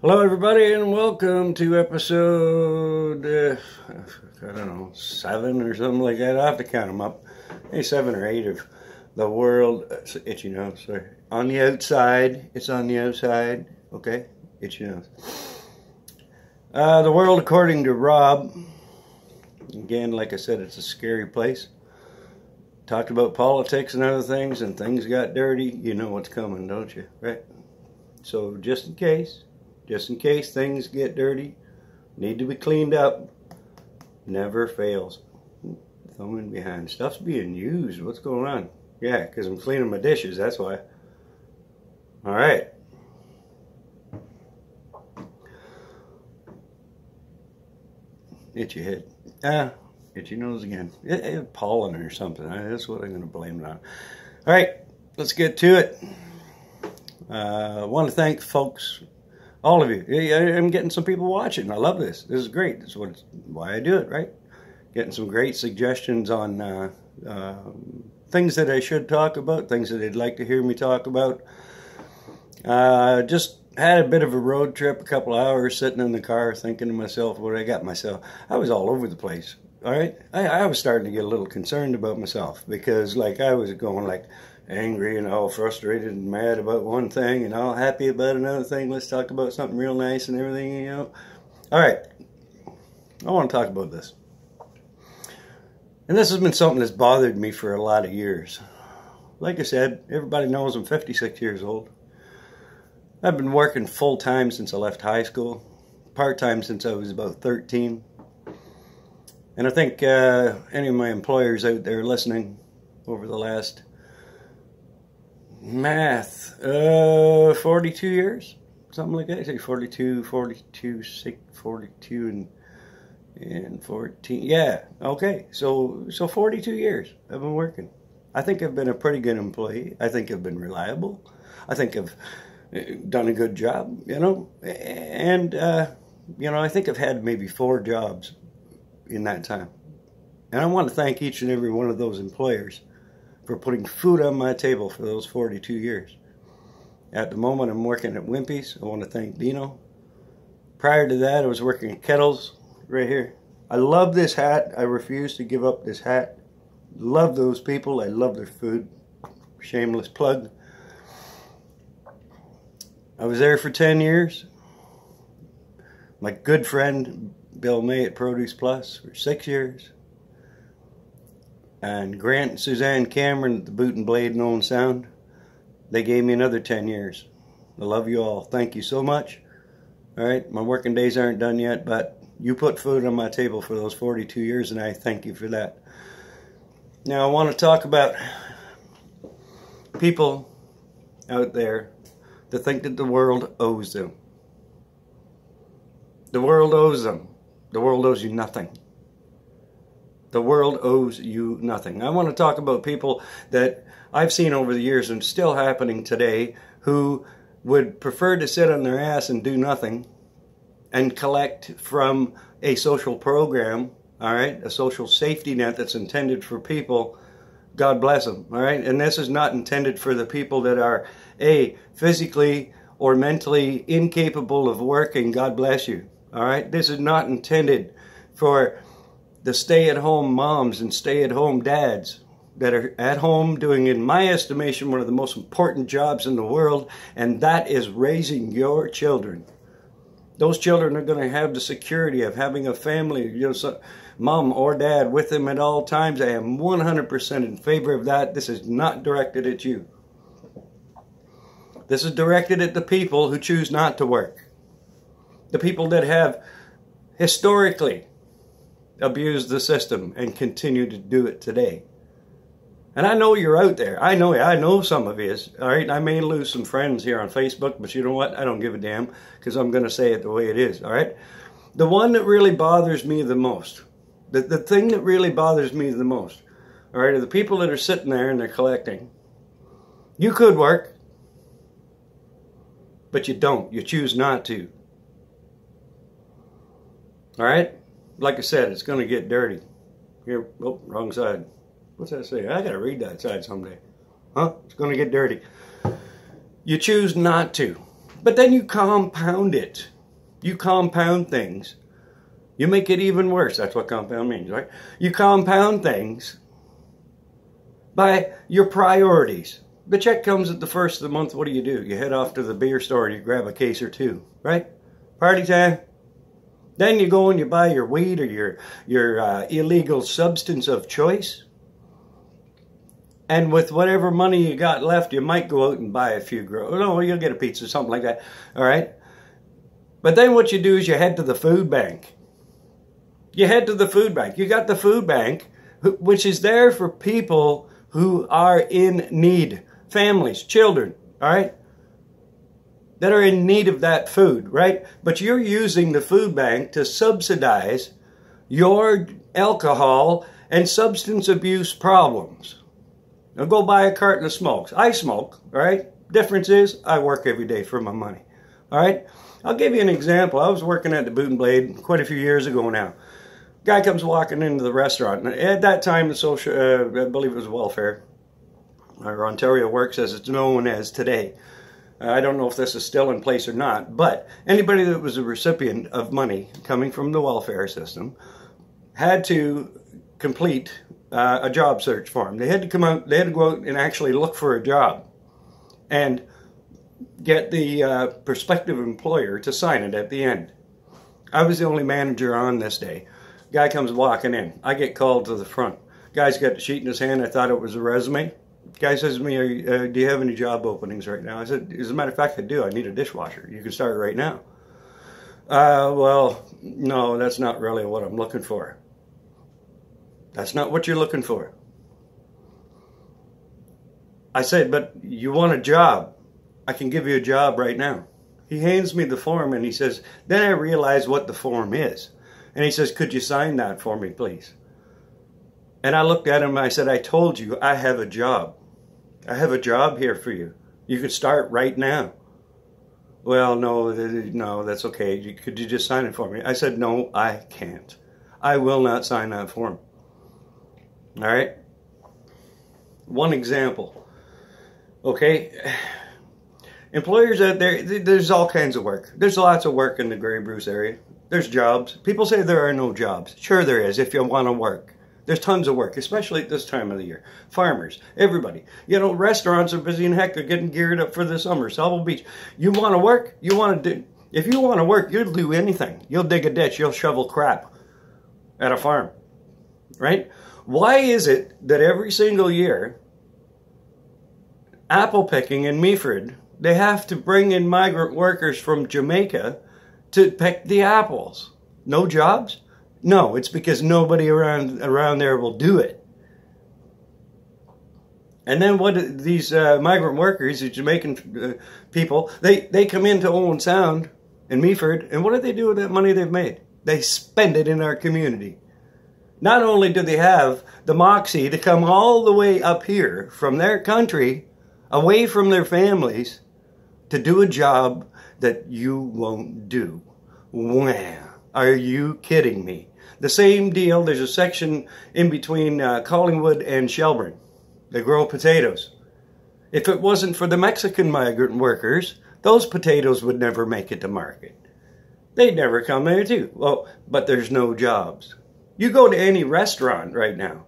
Hello, everybody, and welcome to episode, I don't know, 7 or something like that. I'll have to count them up. Maybe 7 or 8 of the world. Itchy nose, sorry. On the outside. It's on the outside. Okay? Itchy nose. The world according to Rob. Again, like I said, it's a scary place. Talked about politics and other things, and things got dirty. You know what's coming, don't you? Right? So, just in case things get dirty, need to be cleaned up, never fails. Thumb in behind. Stuff's being used. What's going on? Yeah, because I'm cleaning my dishes, that's why. Alright. Itchy head. Itchy nose again. Pollen or something. That's what I'm going to blame it on. Alright, let's get to it. I want to thank folks, all of you. I'm getting some people watching. I love this. This is great. This is why I do it, right? Getting some great suggestions on things that I should talk about, things that they'd like to hear me talk about. Just had a bit of a road trip, a couple hours sitting in the car thinking to myself what I got myself. I was all over the place, all right? I was starting to get a little concerned about myself because, like, I was going, like, angry and all frustrated and mad about one thing and all happy about another thing. Let's talk about something real nice and everything, you know. All right. I want to talk about this. And this has been something that's bothered me for a lot of years. Like I said, everybody knows I'm 56 years old. I've been working full-time since I left high school. Part-time since I was about 13. And I think any of my employers out there listening over the last 42 years, something like that. I say 42, 42 and 14. Yeah, okay. So 42 years I've been working. I think I've been a pretty good employee. I think I've been reliable. I think I've done a good job, you know. And, you know, I think I've had maybe 4 jobs in that time. And I want to thank each and every one of those employers for putting food on my table for those 42 years. At the moment, I'm working at Wimpy's. I want to thank Dino. Prior to that, I was working at Kettles, right here. I love this hat. I refuse to give up this hat. Love those people. I love their food. Shameless plug. I was there for 10 years. My good friend, Bill May at Produce Plus, for 6 years. And Grant and Suzanne Cameron at the Boot and Blade and Owen Sound, they gave me another 10 years. I love you all. Thank you so much. All right, my working days aren't done yet, but you put food on my table for those 42 years, and I thank you for that. Now, I want to talk about people out there that think that the world owes them. The world owes them. The world owes you nothing. The world owes you nothing. I want to talk about people that I've seen over the years and still happening today who would prefer to sit on their ass and do nothing and collect from a social program, all right, a social safety net that's intended for people. God bless them, all right? And this is not intended for the people that are, physically or mentally incapable of working. God bless you, all right? This is not intended for the stay-at-home moms and stay-at-home dads that are at home doing, in my estimation, one of the most important jobs in the world, and that is raising your children. Those children are going to have the security of having a family, you know, mom or dad with them at all times. I am 100% in favor of that. This is not directed at you. This is directed at the people who choose not to work. The people that have historically abused the system and continue to do it today. And I know you're out there. I know some of you is. All right, I may lose some friends here on Facebook, but you know what? I don't give a damn because I'm going to say it the way it is. All right, the one that really bothers me the most, the thing that really bothers me the most, all right, are the people that are sitting there and they're collecting. You could work, but you don't. You choose not to. All right. Like I said, it's going to get dirty. Here, oh, wrong side. What's that say? I got to read that side someday. Huh? It's going to get dirty. You choose not to. But then you compound it. You compound things. You make it even worse. That's what compound means, right? You compound things by your priorities. The check comes at the first of the month. What do? You head off to the beer store and you grab a case or two, right? Party time. Then you go and you buy your weed or your illegal substance of choice. And with whatever money you got left, you might go out and buy a few no, you'll get a pizza, something like that. All right? But then what you do is you head to the food bank. You head to the food bank. You got the food bank, which is there for people who are in need. Families, children, all right? That are in need of that food, right? But you're using the food bank to subsidize your alcohol and substance abuse problems. Now go buy a carton of smokes. I smoke, all right? Difference is I work every day for my money, all right? I'll give you an example. I was working at the Boot and Blade quite a few years ago now. Guy comes walking into the restaurant. At that time, I believe it was welfare, or Ontario Works as it's known as today. I don't know if this is still in place or not, but anybody that was a recipient of money coming from the welfare system had to complete a job search form. They had to come out, they had to go out and actually look for a job and get the prospective employer to sign it at the end. I was the only manager on this day. Guy comes walking in. I get called to the front. Guy's got the sheet in his hand. I thought it was a resume. Guy says to me, do you have any job openings right now? I said, as a matter of fact, I do. I need a dishwasher. You can start right now. Well, no, that's not really what I'm looking for. That's not what you're looking for. I said, but you want a job. I can give you a job right now. He hands me the form and he says, then I realize what the form is. And he says, could you sign that for me, please? And I looked at him and I said, I told you I have a job. I have a job here for you. You could start right now. Well, no, that's okay. Could you just sign it for me? I said, no, I can't. I will not sign that form. All right? One example. Okay? Employers out there, there's all kinds of work. There's lots of work in the Grey Bruce area. There's jobs. People say there are no jobs. Sure there is if you want to work. There's tons of work, especially at this time of the year. Farmers, everybody. You know, restaurants are busy and heck, they're getting geared up for the summer. Sauble Beach. You want to work? You want to do... If you want to work, you'll do anything. You'll dig a ditch. You'll shovel crap at a farm. Right? Why is it that every single year, apple picking in Meaford, they have to bring in migrant workers from Jamaica to pick the apples? No jobs? No, it's because nobody around there will do it. And then what these migrant workers, these Jamaican people, they come into Owen Sound in Meaford, and what do they do with that money they've made? They spend it in our community. Not only do they have the moxie to come all the way up here from their country, away from their families, to do a job that you won't do. Wow. Are you kidding me? The same deal, there's a section in between Collingwood and Shelburne. They grow potatoes. If it wasn't for the Mexican migrant workers, those potatoes would never make it to market. They'd never come there too. Well, but there's no jobs. You go to any restaurant right now.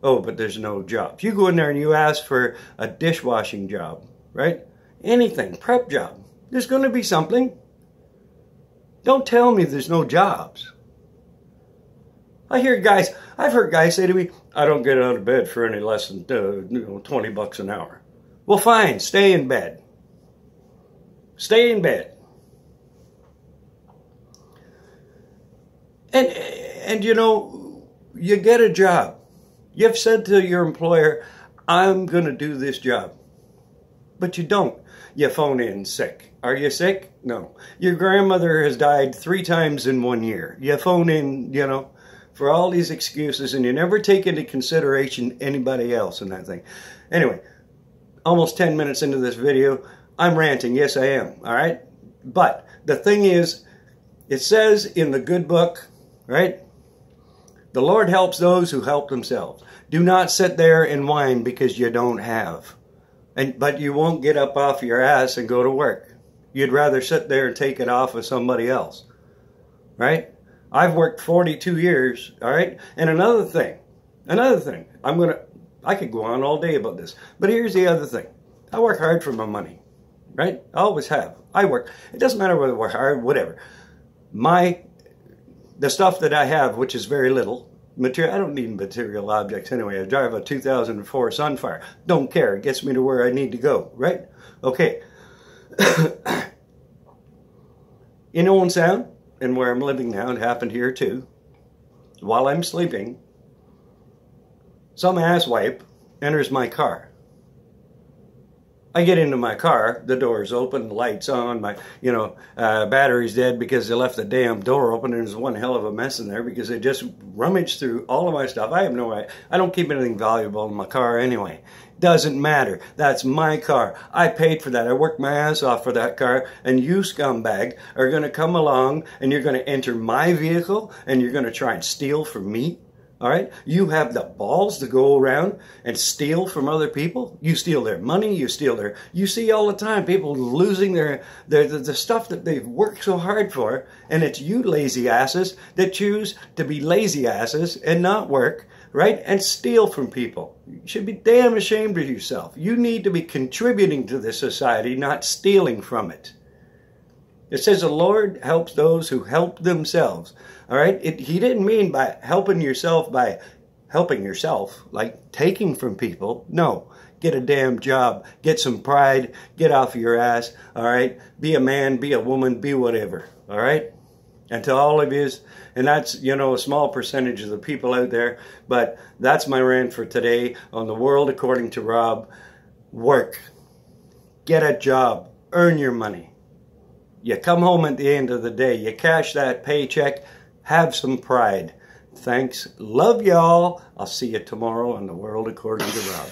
Oh, but there's no jobs. You go in there and you ask for a dishwashing job, right? Anything, prep job. There's going to be something. Don't tell me there's no jobs. I've heard guys say to me, I don't get out of bed for any less than $20 an hour. Well, fine, stay in bed. Stay in bed. And you know, you get a job. You've said to your employer, I'm going to do this job. But you don't. You phone in sick. Are you sick? No. Your grandmother has died 3 times in 1 year. You phone in, you know, for all these excuses, and you never take into consideration anybody else in that thing. Anyway, almost 10 minutes into this video, I'm ranting. Yes, I am. All right? But the thing is, it says in the good book, right? The Lord helps those who help themselves. Do not sit there and whine because you don't have. But you won't get up off your ass and go to work. You'd rather sit there and take it off of somebody else, right? I've worked 42 years, all right? And another thing, I could go on all day about this, but here's the other thing. I work hard for my money, right? I always have. I work. It doesn't matter whether we're hard, whatever. The stuff that I have, which is very little, material. I don't need material objects anyway. I drive a 2004 Sunfire. Don't care. It gets me to where I need to go, right? Okay. In Owen Sound, and where I'm living now, it happened here too. While I'm sleeping, some asswipe enters my car. I get into my car, the door's open, the light's on, my battery's dead because they left the damn door open, and there's one hell of a mess in there because they just rummaged through all of my stuff. I don't keep anything valuable in my car anyway. Doesn't matter. That's my car. I paid for that. I worked my ass off for that car, and you scumbag are going to come along and you're going to enter my vehicle and you're going to try and steal from me. All right? You have the balls to go around and steal from other people. You steal their money. You see all the time people losing the stuff that they've worked so hard for. And it's you lazy asses that choose to be lazy asses and not work, right? And steal from people. You should be damn ashamed of yourself. You need to be contributing to this society, not stealing from it. It says the Lord helps those who help themselves. All right? He didn't mean by helping yourself, like taking from people. No. Get a damn job. Get some pride. Get off your ass. All right? Be a man, be a woman, be whatever. All right? And to all of you, and that's, a small percentage of the people out there, but that's my rant for today on The World According to Rob. Work. Get a job. Earn your money. You come home at the end of the day, you cash that paycheck, have some pride. Thanks. Love y'all. I'll see you tomorrow on The World According to Rob.